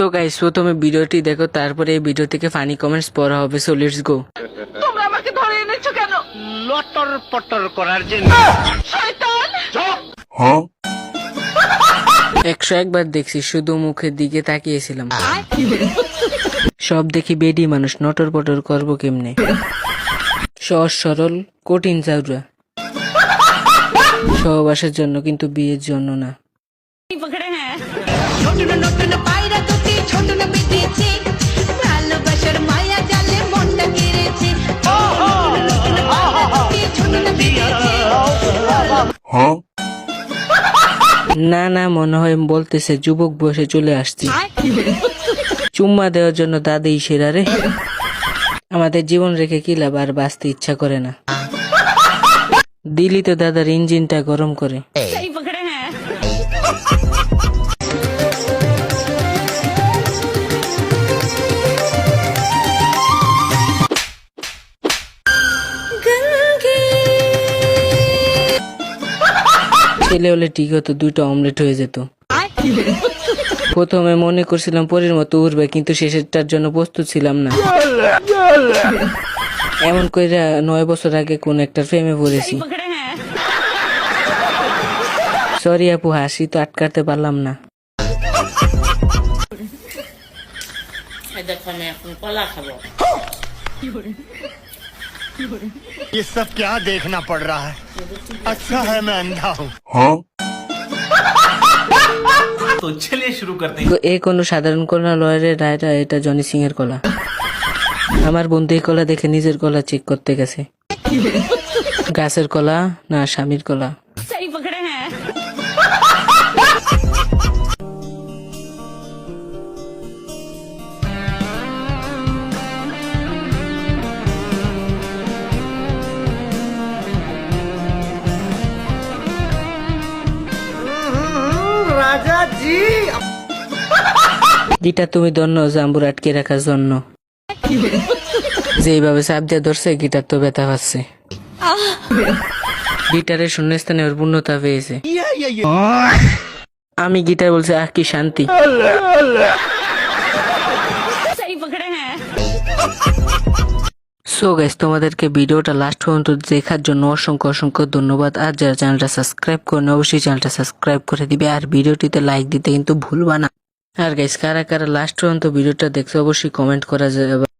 তো গাইস প্রথমে ভিডিওটি দেখো, তারপরে এই ভিডিও থেকে ফানি কমেন্টস পড়া হবে। So let's go. তোমরা আমাকে ধরে এনেছো কেন? লটর পটর করার জন্য। শয়তান! 101 বার দেখছি, শুধু মুখের দিকে তাকিয়েছিলাম। সব দেখি বেডি মানুষ, নটর পটর করবো কেমনে? সহজ সরল কঠিন চাউরা, সহবাসের জন্য কিন্তু বিয়ের জন্য না। ছোট না নতুন পায়রা তোকে ছোট না বেঁধেছে, ভালোবাসার মায়া জালে মনটা কেড়েছে। নতুন পায়রা তোকে ছোট না বেঁধেছে। না না, মনে হয় বলতেছে যুবক বয়সে চলে আসছি। চুম্মা দেওয়ার জন্য দাদি সেরা রে। আমাদের জীবন রেখে কি লাভ, আর বাঁচতে ইচ্ছা করে না। দিলি তো দাদার ইঞ্জিনটা গরম করে। ছেলে হলে ঠিক হতো, 2টা অমলেট হয়ে যেত। প্রথমে মনে করছিলাম পরীর মতো উড়বে, কিন্তু শেষেরটার জন্য প্রস্তুত ছিলাম না। এমন করে 9 বছর আগে কোন একটা প্রেমে পড়েছি। সরি আপু, হাসি তো আটকাতে পারলাম না। দেখো আমি এখন কলা খাবো। ये सब क्या देखना पड़ रहा है? अच्छा है मैं अंधा हूँ। तो चलिए शुरू करते हैं। তো এই কোনো সাধারণ কলা লয় রে, এটা জনি সিং এর কলা। আমার বন্ধু এই কলা দেখে নিজের কলা চেক করতে গেছে। গাছের কলা না স্বামীর কলা? গিটার তুমি ধন্য জাম্বুর আটকে রাখার জন্য। যেইভাবে চাপ দিয়ে ধরছে, গিটার তো ব্যথা পাচ্ছে। গিটারের শূন্যস্থানে ওর পূর্ণতা পেয়েছে। আমি গিটার বলছি, আহ কি শান্তি। সো গাইস, তোমাদেরকে ভিডিওটা লাস্ট পর্যন্ত দেখার জন্য অসংখ্য অসংখ্য ধন্যবাদ। আর যারা চ্যানেলটা সাবস্ক্রাইব করেন, অবশ্যই চ্যানেলটা সাবস্ক্রাইব করে দিবে, আর ভিডিওটিতে লাইক দিতে কিন্তু ভুলবা না। আর গাইস, কারা কারা লাস্ট পর্যন্ত ভিডিওটা দেখছো অবশ্যই কমেন্ট করা যাবে।